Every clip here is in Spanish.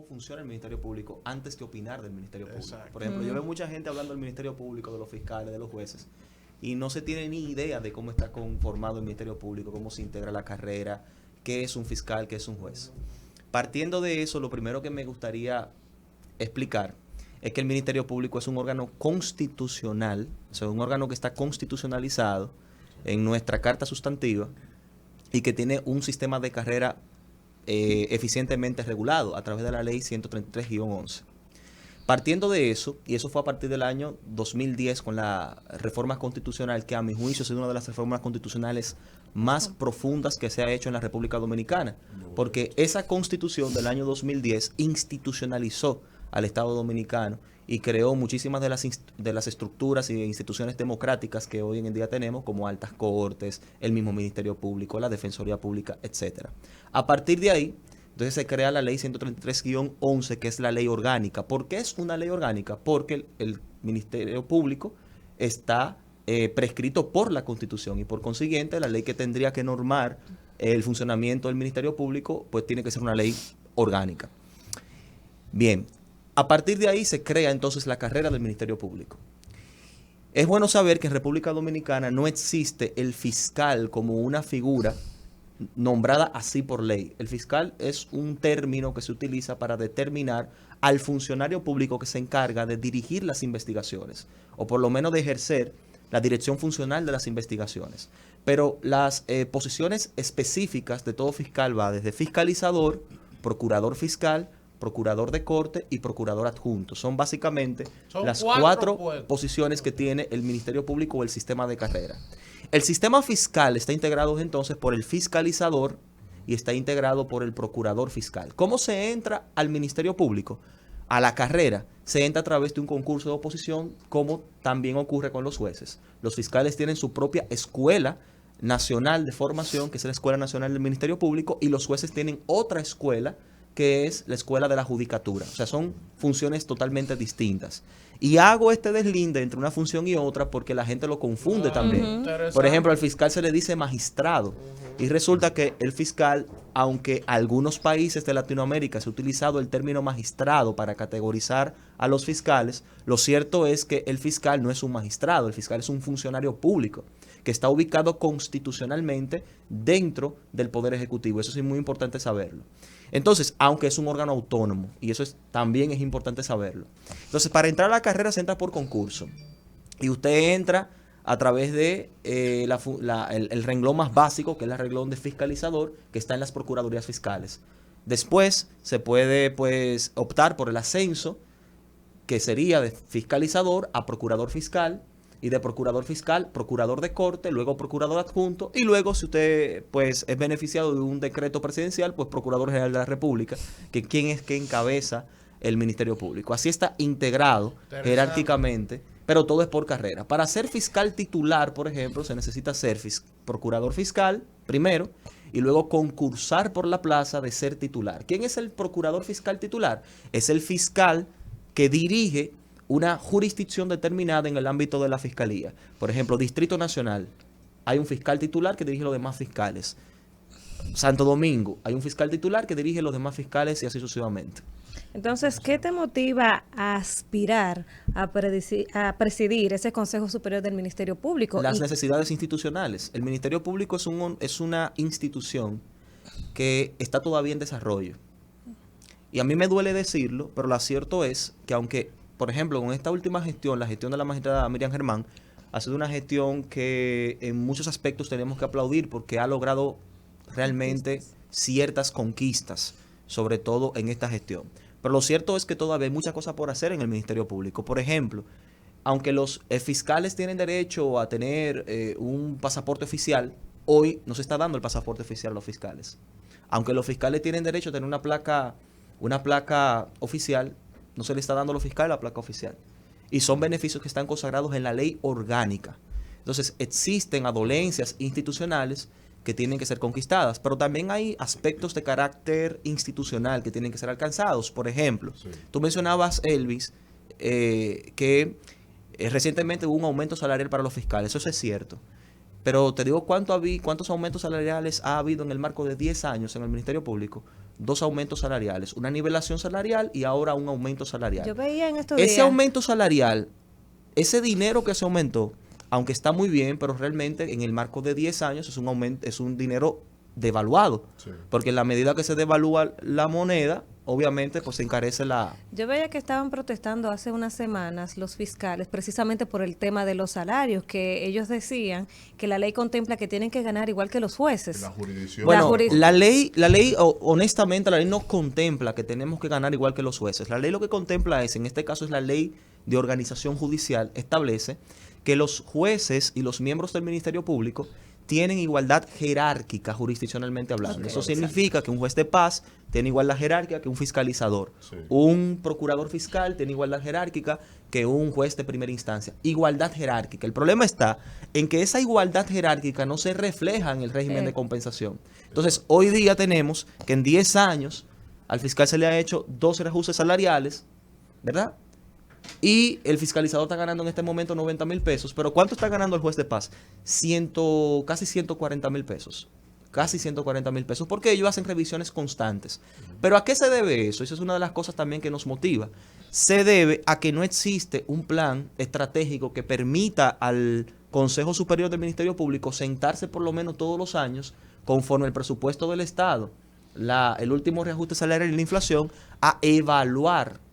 funciona el Ministerio Público antes que opinar del Ministerio Público. Exacto. Por ejemplo, yo veo mucha gente hablando del Ministerio Público, de los fiscales, de los jueces, y no se tiene ni idea de cómo está conformado el Ministerio Público, cómo se integra la carrera, qué es un fiscal, qué es un juez. Partiendo de eso, lo primero que me gustaría explicar es que el Ministerio Público es un órgano constitucional, o sea, un órgano que está constitucionalizado en nuestra Carta Sustantiva y que tiene un sistema de carrera eficientemente regulado a través de la Ley 133-11. Partiendo de eso, y eso fue a partir del año 2010 con la reforma constitucional, que a mi juicio es una de las reformas constitucionales más profundas que se ha hecho en la República Dominicana, porque esa constitución del año 2010 institucionalizó al Estado Dominicano y creó muchísimas de las estructuras y instituciones democráticas que hoy en día tenemos, como altas cortes, el mismo Ministerio Público, la Defensoría Pública, etcétera. A partir de ahí, entonces se crea la ley 133-11, que es la ley orgánica. ¿Por qué es una ley orgánica? Porque el Ministerio Público está prescrito por la Constitución y por consiguiente la ley que tendría que normar el funcionamiento del Ministerio Público pues tiene que ser una ley orgánica. Bien, a partir de ahí se crea entonces la carrera del Ministerio Público. Es bueno saber que en República Dominicana no existe el fiscal como una figura nombrada así por ley. El fiscal es un término que se utiliza para determinar al funcionario público que se encarga de dirigir las investigaciones, o por lo menos de ejercer la dirección funcional de las investigaciones. Pero las posiciones específicas de todo fiscal va desde fiscalizador, procurador fiscal, procurador de corte y procurador adjunto. Son básicamente las cuatro posiciones que tiene el Ministerio Público o el sistema de carrera. El sistema fiscal está integrado entonces por el fiscalizador y está integrado por el procurador fiscal. ¿Cómo se entra al Ministerio Público? A la carrera se entra a través de un concurso de oposición, como también ocurre con los jueces. Los fiscales tienen su propia escuela nacional de formación, que es la Escuela Nacional del Ministerio Público, y los jueces tienen otra escuela, que es la escuela de la judicatura. O sea, son funciones totalmente distintas. Y hago este deslinde entre una función y otra porque la gente lo confunde también. Por ejemplo, al fiscal se le dice magistrado. Y resulta que el fiscal, aunque algunos países de Latinoamérica se ha utilizado el término magistrado para categorizar a los fiscales, lo cierto es que el fiscal no es un magistrado, el fiscal es un funcionario público que está ubicado constitucionalmente dentro del Poder Ejecutivo. Eso sí es muy importante saberlo. Entonces, aunque es un órgano autónomo, y eso también es importante saberlo. Entonces, para entrar a la carrera se entra por concurso. Y usted entra a través de el renglón más básico, que es el renglón de fiscalizador, que está en las procuradurías fiscales. Después se puede pues optar por el ascenso, que sería de fiscalizador a procurador fiscal, y de procurador fiscal, procurador de corte, luego procurador adjunto, y luego si usted pues es beneficiado de un decreto presidencial, pues procurador general de la República, que quien es que encabeza el Ministerio Público. Así está integrado jerárquicamente, pero todo es por carrera. Para ser fiscal titular, por ejemplo, se necesita ser procurador fiscal primero y luego concursar por la plaza de ser titular. ¿Quién es el procurador fiscal titular? Es el fiscal que dirige una jurisdicción determinada en el ámbito de la fiscalía. Por ejemplo, Distrito Nacional, hay un fiscal titular que dirige los demás fiscales. Santo Domingo, hay un fiscal titular que dirige los demás fiscales y así sucesivamente. Entonces, ¿qué te motiva a aspirar a presidir ese Consejo Superior del Ministerio Público? Las necesidades institucionales. El Ministerio Público es una institución que está todavía en desarrollo. Y a mí me duele decirlo, pero lo cierto es que aunque, por ejemplo, con esta última gestión, la gestión de la magistrada Miriam Germán, ha sido una gestión que en muchos aspectos tenemos que aplaudir porque ha logrado realmente ciertas conquistas, sobre todo en esta gestión. Pero lo cierto es que todavía hay muchas cosas por hacer en el Ministerio Público. Por ejemplo, aunque los fiscales tienen derecho a tener un pasaporte oficial, hoy no se está dando el pasaporte oficial a los fiscales. Aunque los fiscales tienen derecho a tener una placa oficial, no se le está dando a los fiscales la placa oficial. Y son beneficios que están consagrados en la ley orgánica. Entonces, existen dolencias institucionales que tienen que ser conquistadas, pero también hay aspectos de carácter institucional que tienen que ser alcanzados. Por ejemplo, tú mencionabas, Elvis, que recientemente hubo un aumento salarial para los fiscales. Eso es cierto. Pero te digo cuántos aumentos salariales ha habido en el marco de 10 años en el Ministerio Público. 2 aumentos salariales, una nivelación salarial y ahora un aumento salarial. Yo veía en estos Ese días. aumento salarial, ese dinero que se aumentó, aunque está muy bien, pero realmente en el marco de 10 años es un aumento, es un dinero devaluado. Sí. Porque en la medida que se devalúa la moneda, obviamente pues se encarece la... Yo veía que estaban protestando hace unas semanas los fiscales precisamente por el tema de los salarios, que ellos decían que la ley contempla que tienen que ganar igual que los jueces. La jurisdicción. Bueno, la ley, honestamente, la ley no contempla que tenemos que ganar igual que los jueces. La ley lo que contempla es, en este caso es la ley de organización judicial, establece que los jueces y los miembros del Ministerio Público tienen igualdad jerárquica jurisdiccionalmente hablando. Okay, eso significa que un juez de paz tiene igualdad jerárquica que un fiscalizador. Sí. Un procurador fiscal tiene igualdad jerárquica que un juez de primera instancia. Igualdad jerárquica. El problema está en que esa igualdad jerárquica no se refleja en el régimen de compensación. Entonces, hoy día tenemos que en 10 años al fiscal se le ha hecho 2 reajustes salariales, ¿verdad? Y el fiscalizador está ganando en este momento 90,000 pesos. Pero ¿cuánto está ganando el juez de paz? Casi 140,000 pesos. Casi 140,000 pesos. Porque ellos hacen revisiones constantes. ¿Pero a qué se debe eso? Esa es una de las cosas también que nos motiva. Se debe a que no existe un plan estratégico que permita al Consejo Superior del Ministerio Público sentarse por lo menos todos los años, conforme el presupuesto del Estado, el último reajuste salarial y la inflación, a evaluar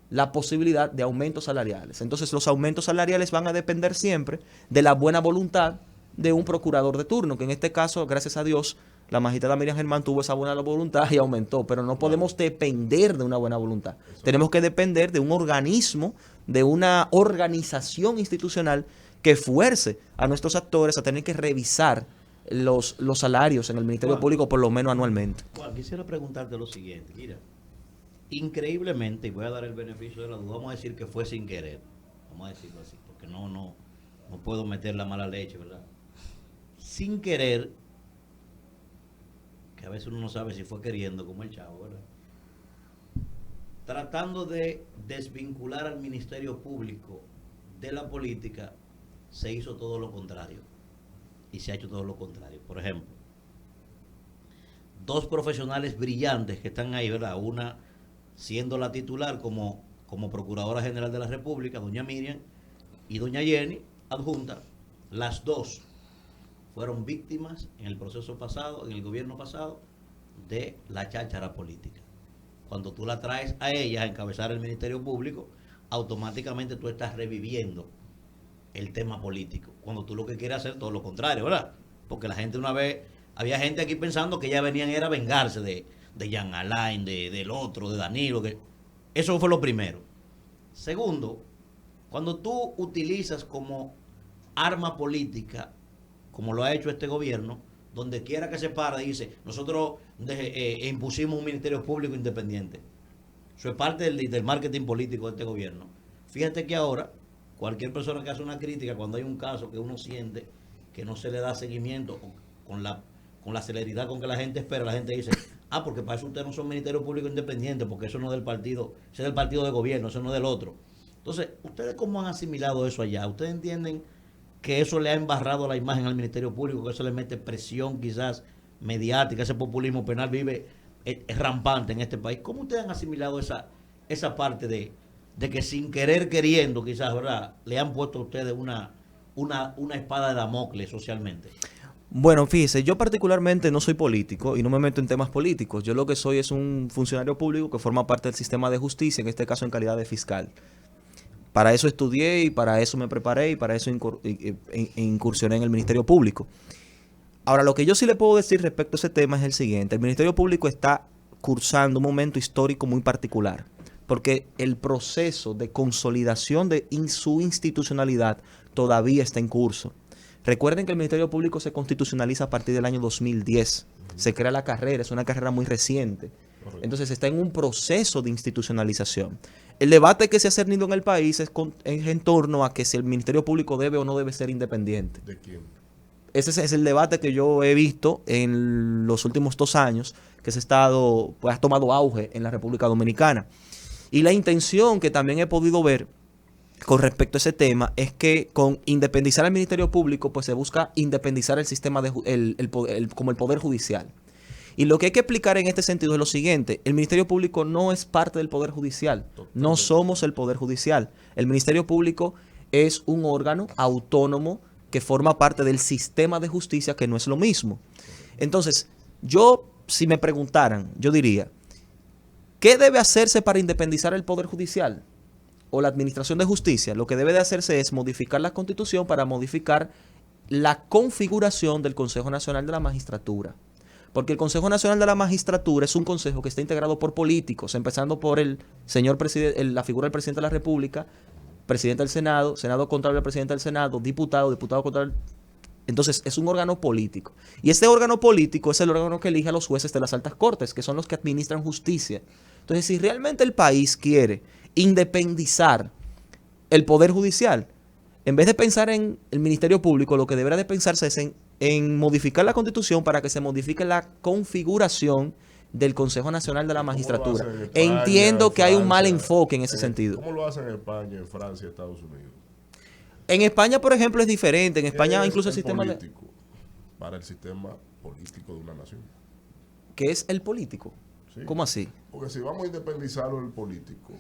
la posibilidad de aumentos salariales. Entonces, los aumentos salariales van a depender siempre de la buena voluntad de un procurador de turno, que en este caso, gracias a Dios, la magistrada Miriam Germán tuvo esa buena voluntad y aumentó, pero no podemos depender de una buena voluntad. Tenemos que depender de un organismo, de una organización institucional que fuerce a nuestros actores a tener que revisar los salarios en el Ministerio Público por lo menos anualmente. Juan, quisiera preguntarte lo siguiente, mira. Increíblemente, y voy a dar el beneficio de la duda, vamos a decir que fue sin querer, vamos a decirlo así, porque no puedo meter la mala leche, ¿verdad? Sin querer, que a veces uno no sabe si fue queriendo, como el Chavo, ¿verdad? Tratando de desvincular al Ministerio Público de la política, se hizo todo lo contrario, y se ha hecho todo lo contrario. Por ejemplo, 2 profesionales brillantes que están ahí, ¿verdad? Una siendo la titular como Procuradora General de la República, doña Miriam, y doña Jenny, adjunta. Las 2 fueron víctimas en el proceso pasado, en el gobierno pasado, de la cháchara política. Cuando tú la traes a ellas a encabezar el Ministerio Público, automáticamente tú estás reviviendo el tema político. Cuando tú lo que quieres hacer todo lo contrario, ¿verdad? Porque la gente una vez, había gente aquí pensando que ya venían era a vengarse de Jean Alain, del otro, de Danilo. Eso fue lo primero. Segundo, cuando tú utilizas como arma política, como lo ha hecho este gobierno, donde quiera que se para, dice, nosotros impusimos un Ministerio Público independiente. Eso es parte del marketing político de este gobierno. Fíjate que ahora, cualquier persona que hace una crítica, cuando hay un caso que uno siente que no se le da seguimiento con la celeridad con que la gente espera, la gente dice, porque para eso ustedes no son Ministerio Público Independiente, porque eso no es del partido, eso es del partido de gobierno, eso no es del otro. Entonces, ¿ustedes cómo han asimilado eso allá? ¿Ustedes entienden que eso le ha embarrado la imagen al Ministerio Público, que eso le mete presión quizás mediática, ese populismo penal es rampante en este país? ¿Cómo ustedes han asimilado esa parte de que sin querer queriendo quizás, ¿verdad?, le han puesto a ustedes una espada de Damocles socialmente? Bueno, fíjese, yo particularmente no soy político y no me meto en temas políticos. Yo lo que soy es un funcionario público que forma parte del sistema de justicia, en este caso en calidad de fiscal. Para eso estudié y para eso me preparé y para eso incursioné en el Ministerio Público. Ahora, lo que yo sí le puedo decir respecto a ese tema es el siguiente. El Ministerio Público está cursando un momento histórico muy particular, porque el proceso de consolidación de su institucionalidad todavía está en curso. Recuerden que el Ministerio Público se constitucionaliza a partir del año 2010. Se crea la carrera, es una carrera muy reciente. Entonces está en un proceso de institucionalización. El debate que se ha cernido en el país es en torno a que si el Ministerio Público debe o no debe ser independiente. ¿De quién? Ese es el debate que yo he visto en los últimos 2 años, que ha tomado auge en la República Dominicana. Y la intención que también he podido ver con respecto a ese tema es que con independizar al Ministerio Público, pues se busca independizar el sistema como el Poder Judicial. Y lo que hay que explicar en este sentido es lo siguiente: el Ministerio Público no es parte del Poder Judicial, no somos el Poder Judicial. El Ministerio Público es un órgano autónomo que forma parte del sistema de justicia, que no es lo mismo. Entonces, si me preguntaran, yo diría, ¿qué debe hacerse para independizar el Poder Judicial o la Administración de Justicia? Lo que debe de hacerse es modificar la Constitución para modificar la configuración del Consejo Nacional de la Magistratura. Porque el Consejo Nacional de la Magistratura es un consejo que está integrado por políticos, empezando por el señor presidente, la figura del presidente de la República, presidente del Senado, Senado contrario al presidente del Senado, diputado contrario. Entonces, es un órgano político. Y este órgano político es el órgano que elige a los jueces de las altas cortes, que son los que administran justicia. Entonces, si realmente el país quiere independizar el Poder Judicial, en vez de pensar en el Ministerio Público, lo que deberá de pensarse es en modificar la Constitución para que se modifique la configuración del Consejo Nacional de la Magistratura. Entiendo que hay un mal enfoque en ese sentido. ¿Cómo lo hacen en España, en Francia, Estados Unidos? En España, por ejemplo, es diferente. En España incluso el sistema político para el sistema político de una nación. ¿Qué es el político? Sí. ¿Cómo así? Porque si vamos a independizarlo del político,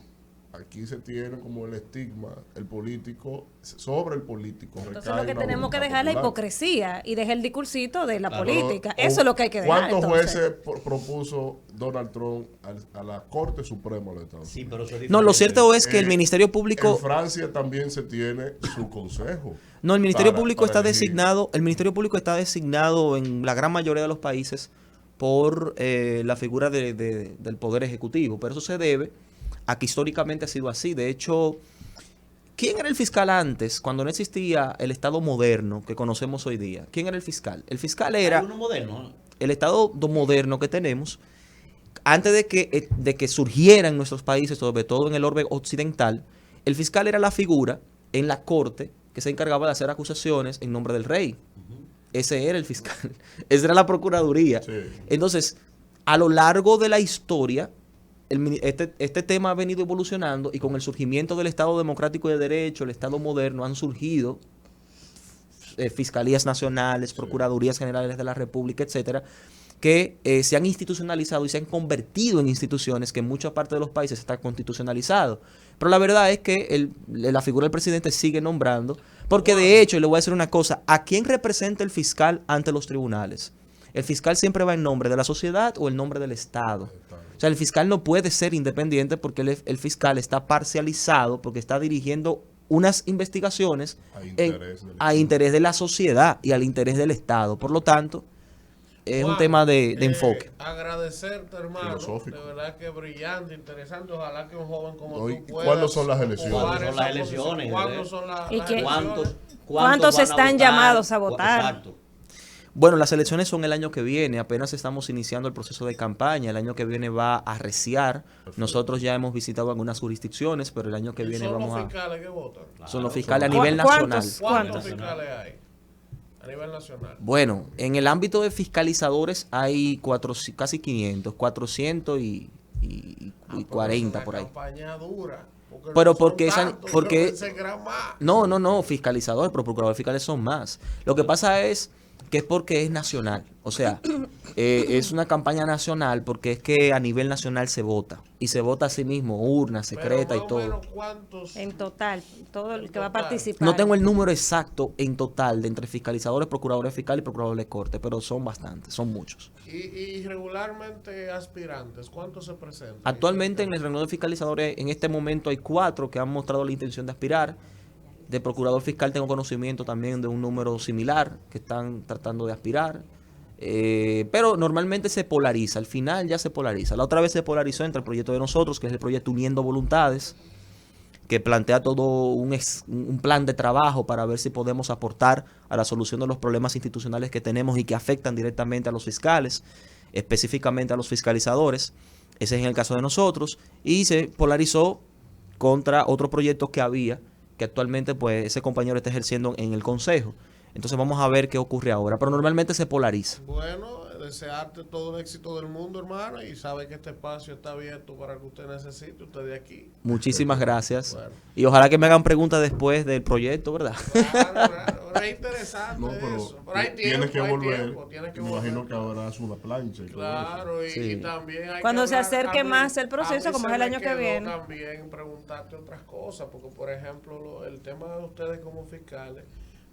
aquí se tiene como el estigma, el político, sobre el político. Entonces lo que tenemos que dejar es la hipocresía y dejar el discursito de la política. Pero, eso es lo que hay que dejar. ¿Cuántos jueces propuso Donald Trump a la Corte Suprema de los Estados Unidos? Sí, pero eso es No, lo cierto es que el Ministerio Público... En Francia también se tiene su consejo. No, el Ministerio Público está designado, el Ministerio Público está designado en la gran mayoría de los países por la figura del Poder Ejecutivo, pero eso se debe a que históricamente ha sido así. De hecho, ¿quién era el fiscal antes, cuando no existía el Estado moderno que conocemos hoy día? ¿Quién era el fiscal? El fiscal era uno moderno. el Estado moderno que tenemos. Antes de que surgiera en nuestros países, sobre todo en el orbe occidental, el fiscal era la figura en la corte que se encargaba de hacer acusaciones en nombre del rey. Ese era el fiscal. Esa era la procuraduría. Sí. Entonces, a lo largo de la historia, este tema ha venido evolucionando, y con el surgimiento del Estado democrático y de derecho, el Estado moderno, han surgido fiscalías nacionales, procuradurías generales de la República, etcétera, que se han institucionalizado y se han convertido en instituciones que en muchas partes de los países están constitucionalizados. Pero la verdad es que la figura del presidente sigue nombrando, porque de hecho, y le voy a decir una cosa, ¿a quién representa el fiscal ante los tribunales? El fiscal siempre va en nombre de la sociedad o en nombre del Estado. O sea, el fiscal no puede ser independiente porque el fiscal está parcializado, porque está dirigiendo unas investigaciones a interés de la sociedad y al interés del Estado. Por lo tanto, es un tema de enfoque. Agradecerte, hermano. De verdad que brillante, interesante. Ojalá que un joven como tú pueda. ¿Cuándo son las elecciones? ¿Cuándo son las elecciones? ¿Cuántos están llamados a votar? Exacto. Bueno, las elecciones son el año que viene, apenas estamos iniciando el proceso de campaña, el año que viene va a arreciar. Nosotros ya hemos visitado algunas jurisdicciones, pero el año que viene vamos a... ¿Son los fiscales que votan? Son los fiscales a nivel nacional. ¿Cuántos fiscales hay a nivel nacional? Bueno, en el ámbito de fiscalizadores hay casi 500, 400 y 40 por ahí. Campaña dura. Pero porque no, fiscalizadores, pero procuradores fiscales son más. Lo que pasa es que es porque es nacional. O sea, es una campaña nacional porque es que a nivel nacional se vota. Y se vota a sí mismo, urna, secreta y todo. En total, todo el que va a participar. No tengo el número exacto en total de entre fiscalizadores, procuradores fiscales y procuradores de corte, pero son bastantes, son muchos. Y regularmente aspirantes, ¿cuántos se presentan? Actualmente en el renglón de fiscalizadores, en este momento hay 4 que han mostrado la intención de aspirar. De procurador fiscal tengo conocimiento también de un número similar que están tratando de aspirar. Pero normalmente se polariza, al final ya se polariza. La otra vez se polarizó entre el proyecto de nosotros, que es el proyecto Uniendo Voluntades, que plantea todo un plan de trabajo para ver si podemos aportar a la solución de los problemas institucionales que tenemos y que afectan directamente a los fiscales, específicamente a los fiscalizadores. Ese es en el caso de nosotros. Y se polarizó contra otro proyecto que había, que actualmente pues ese compañero está ejerciendo en el Consejo. Entonces vamos a ver qué ocurre ahora. Pero normalmente se polariza. Bueno, desearte todo el éxito del mundo, hermano, y sabe que este espacio está abierto para que usted necesite, usted de aquí. Muchísimas gracias. Bueno. Y ojalá que me hagan preguntas después del proyecto, ¿verdad? Claro, es interesante pero eso. Pero hay tienes tiempo, que volver. tienes que Me volver. imagino que habrás una plancha. Y todo Claro, eso. y también hay Cuando que se acerque más el a proceso, mí como se es el me año que quedó viene. También preguntarte otras cosas, porque por ejemplo, el tema de ustedes como fiscales,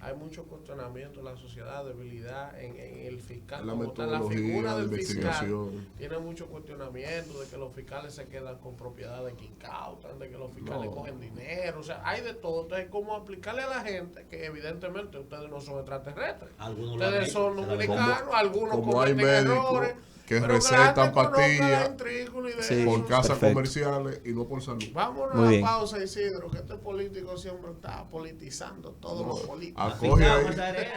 hay mucho cuestionamiento en la sociedad, debilidad en el fiscal, La como tal, la metodología figura de del fiscal investigación. tiene mucho cuestionamiento de que los fiscales se quedan con propiedades que incautan, de que los fiscales cogen dinero, o sea, hay de todo. Entonces, ¿cómo aplicarle a la gente que evidentemente ustedes no son extraterrestres? Algunos lo han Ustedes hecho, son se la dominicanos, algunos como hay cometen médicos errores, que pero recetan que la gente conozca la pastillas intrícula y de Sí. eso. por casas Perfecto. comerciales y no por salud. Vámonos Muy a bien. la pausa, Isidro, que este político siempre está politizando todo lo político. Acoge ahí. Esa es.